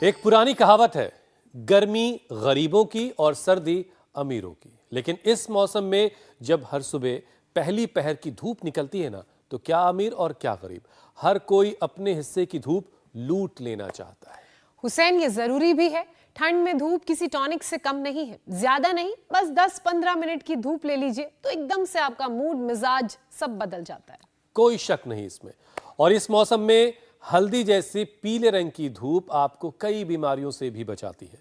एक पुरानी कहावत है, गर्मी गरीबों की और सर्दी अमीरों की। लेकिन इस मौसम में जब हर सुबह पहली पहर की धूप निकलती है ना, तो क्या अमीर और क्या गरीब, हर कोई अपने हिस्से की धूप लूट लेना चाहता है। हुसैन, ये जरूरी भी है। ठंड में धूप किसी टॉनिक से कम नहीं है। ज्यादा नहीं, बस 10-15 मिनट की धूप ले लीजिए तो एकदम से आपका मूड, मिजाज सब बदल जाता है। कोई शक नहीं इसमें। और इस मौसम में हल्दी जैसी पीले रंग की धूप आपको कई बीमारियों से भी बचाती है।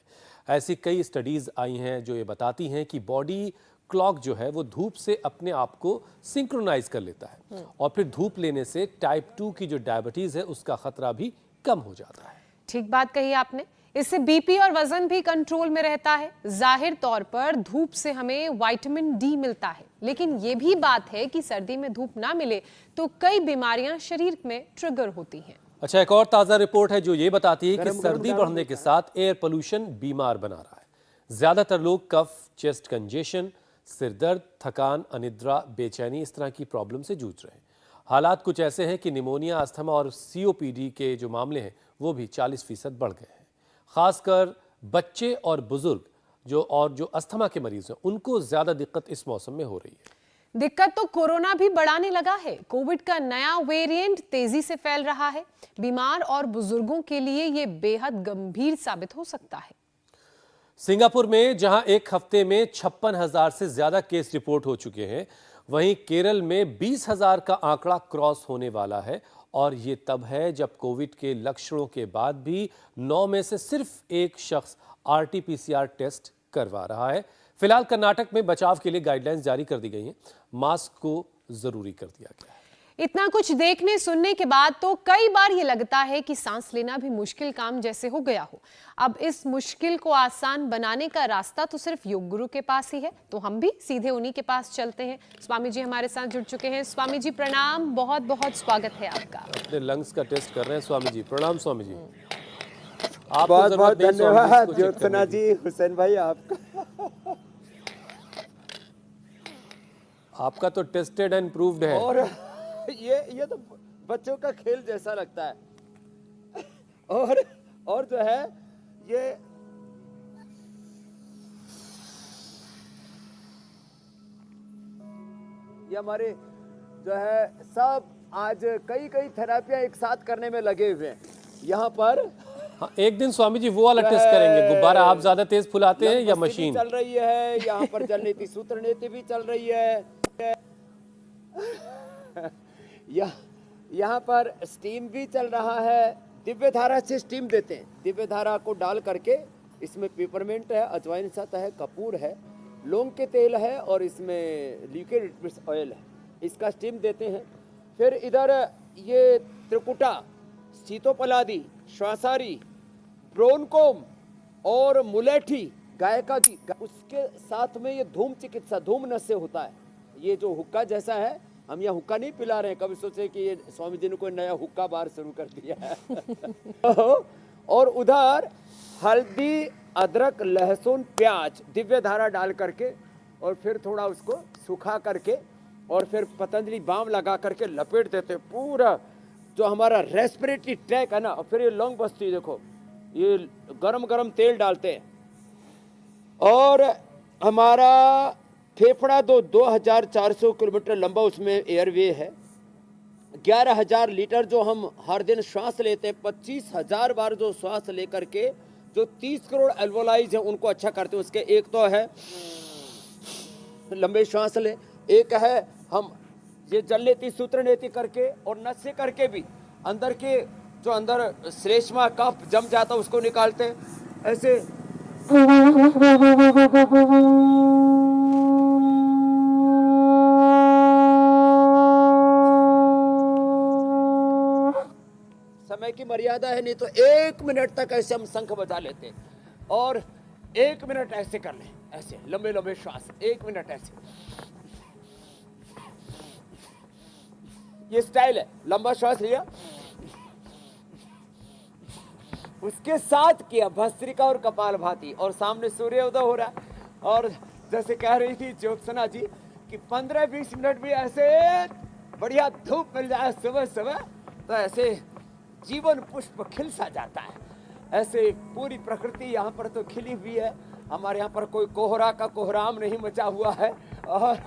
ऐसी कई स्टडीज आई हैं जो ये बताती हैं कि बॉडी क्लॉक जो है वो धूप से अपने आप को सिंक्रोनाइज कर लेता है और फिर धूप लेने से टाइप 2 की जो डायबिटीज है उसका खतरा भी कम हो जाता है। ठीक बात कही आपने। इससे बीपी और वजन भी कंट्रोल में रहता है। जाहिर तौर पर धूप से हमें विटामिन डी मिलता है, लेकिन यह भी बात है कि सर्दी में धूप ना मिले तो कई बीमारियां शरीर में ट्रिगर होती हैं। अच्छा, एक और ताजा रिपोर्ट है जो ये बताती है कि सर्दी बढ़ने के साथ एयर पोल्यूशन बीमार बना रहा है। ज्यादातर लोग कफ, चेस्ट कंजेशन, सिर दर्द, थकान, अनिद्रा, बेचैनी, इस तरह की प्रॉब्लम से जूझ रहे हैं। हालात कुछ ऐसे हैं कि निमोनिया, अस्थमा और सीओपीडी के जो मामले हैं वो भी 40% बढ़ गए हैं। खासकर बच्चे और बुजुर्ग जो अस्थमा के मरीज हैं उनको ज्यादा दिक्कत इस मौसम में हो रही है। दिक्कत तो कोरोना भी बढ़ाने लगा है। कोविड का नया वेरिएंट तेजी से फैल रहा है। बीमार और बुजुर्गों के लिए यह बेहद गंभीर साबित हो सकता है। सिंगापुर में जहां एक हफ्ते में 56,000 से ज्यादा केस रिपोर्ट हो चुके हैं, वहीं केरल में 20,000 का आंकड़ा क्रॉस होने वाला है। और ये तब है जब कोविड के लक्षणों के बाद भी 9 में से सिर्फ एक शख्स आरटी-पीसीआर टेस्ट करवा रहा है। फिलहाल कर्नाटक में बचाव के लिए गाइडलाइंस जारी कर दी गई हैं। मास्क को जरूरी कर दिया गया है। इतना कुछ देखने सुनने के बाद तो कई बार ये लगता है कि सांस लेना भी मुश्किल काम जैसे हो गया हो। अब इस मुश्किल को आसान बनाने का रास्ता तो सिर्फ योग गुरु के पास ही है, तो हम भी सीधे उन्हीं के पास चलते हैं। स्वामी जी हमारे साथ जुड़ चुके हैं। स्वामी जी प्रणाम, बहुत बहुत स्वागत है आपका। अपने लंग्स का टेस्ट कर रहे हैं स्वामी जी। प्रणाम स्वामी जी। बहुत बहुत धन्यवाद ज्योत्सना जी, हुसैन भाई आपका तो टेस्टेड एंड प्रूव्ड है। और ये तो बच्चों का खेल जैसा लगता है। और जो है ये हमारे जो है सब आज कई थेरापियां एक साथ करने में लगे हुए हैं यहाँ पर। हाँ, एक दिन स्वामी जी वो वाला टेस्ट करेंगे। गुब्बारा आप ज्यादा तेज फुलाते हैं या मशीन? चल रही है यहाँ पर, जल नीति सूत्र नीति भी चल रही है। यहाँ पर स्टीम भी चल रहा है। दिव्य धारा से स्टीम देते हैं। दिव्य धारा को डाल करके इसमें पेपरमेंट है, अजवाइन सत है, कपूर है, लौंग के तेल है और इसमें लिक्विड ऑयल है। इसका स्टीम देते हैं। फिर इधर ये त्रिकुटा, सीतोपलादी, श्वासारी, ब्रोनकोम और मुलेठी, गाय का घी, उसके साथ में ये धूम चिकित्सा, धूम नस से होता है। ये जो हुक्का जैसा है, हम यहाँ हुक्का नहीं पिला रहे हैं। कभी सोचे कि ये स्वामी जी ने कोई नया हुक्का बार शुरू कर दिया है। और उधर हल्दी, अदरक, लहसुन, प्याज, दिव्य धारा डाल करके और फिर थोड़ा उसको सुखा करके और फिर पतंजलि बाम लगा करके लपेट देते पूरा जो हमारा रेस्पिरेटरी ट्रैक है ना। और फिर ये लौंग बस्ती देखो, ये गरम गरम तेल डालते हैं और हमारा फेफड़ा 2400 किलोमीटर लंबा उसमें एयरवे है। 11,000 लीटर जो हम हर दिन श्वास लेते हैं, 25,000 बार जो श्वास लेकर के जो 30 करोड़ एल्वोलाइज है उनको अच्छा करते हैं। उसके एक तो है लंबे श्वास ले, एक है हम ये जल नीति सूत्र नीति करके और नस से करके भी अंदर के जो अंदर श्लेष्मा कफ जम जाता है उसको निकालते हैं। ऐसे समय की मर्यादा है, नहीं तो 1 मिनट तक ऐसे हम शंख बजा लेते हैं। और 1 मिनट ऐसे कर लें, ऐसे लंबे लंबे श्वास, 1 मिनट ऐसे। ये स्टाइल है, लंबा श्वास लिया, उसके साथ किया भस्त्रिका और कपालभाति, और सामने सूर्योदय हो रहा है। और जैसे कह रही थी ज्योत्सना जी कि 15-20 मिनट भी ऐसे बढ़िया धूप मिल जाए सुबह सुबह तो ऐसे जीवन पुष्प खिल सा जाता है। ऐसे पूरी प्रकृति यहाँ पर तो खिली हुई है। हमारे यहाँ पर कोई कोहरा का कोहराम नहीं मचा हुआ है। और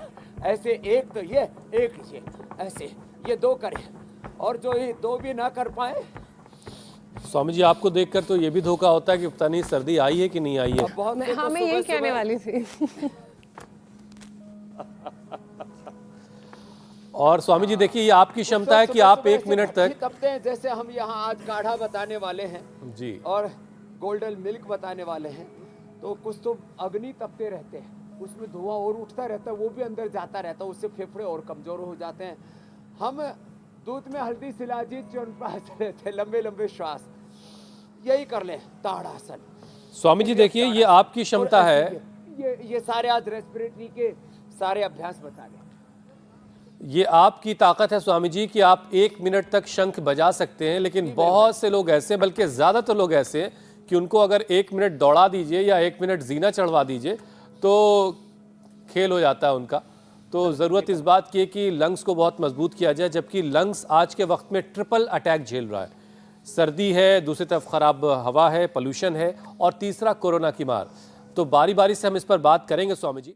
ऐसे एक तो ये, एक ये, ऐसे ये दो करें, और जो ये दो भी ना कर पाए। स्वामी जी, आपको देखकर तो ये भी धोखा होता है कि पता नहीं सर्दी आई है कि नहीं आई है। बहुत से तो हाँ, मैं यही सुबह-सुबह कहने वाली थी। और स्वामी जी देखिए, ये आपकी क्षमता है कि आप एक मिनट तक तपते हैं। जैसे हम यहाँ आज काढ़ा बताने वाले हैं जी, और गोल्डन मिल्क बताने वाले हैं, तो कुछ तो अग्नि तपते रहते हैं, उसमें धुआं और उठता रहता है, वो भी अंदर जाता रहता है, उससे फेफड़े और कमजोर हो जाते हैं। हम दूध में हल्दी शिलाजीत च्यवनप्राश रहते हैं, लंबे लंबे श्वास, यही कर लें ताड़ासन। स्वामी जी देखिए, ये आपकी क्षमता और है। ऐसे ये सारे आज रेस्पिरेटरी के सारे अभ्यास बता रहे हैं। ये आपकी ताकत है स्वामी जी कि आप एक मिनट तक शंख बजा सकते हैं, लेकिन बहुत से लोग ऐसे, बल्कि ज्यादातर लोग ऐसे हैं कि उनको अगर एक मिनट दौड़ा दीजिए या एक मिनट जीना चढ़वा दीजिए तो खेल हो जाता है उनका। तो ज़रूरत इस बात की है कि लंग्स को बहुत मजबूत किया जाए, जबकि लंग्स आज के वक्त में ट्रिपल अटैक झेल रहा है। सर्दी है, दूसरी तरफ खराब हवा है, पोल्यूशन है, और तीसरा कोरोना की मार। तो बारी बारी से हम इस पर बात करेंगे स्वामी जी।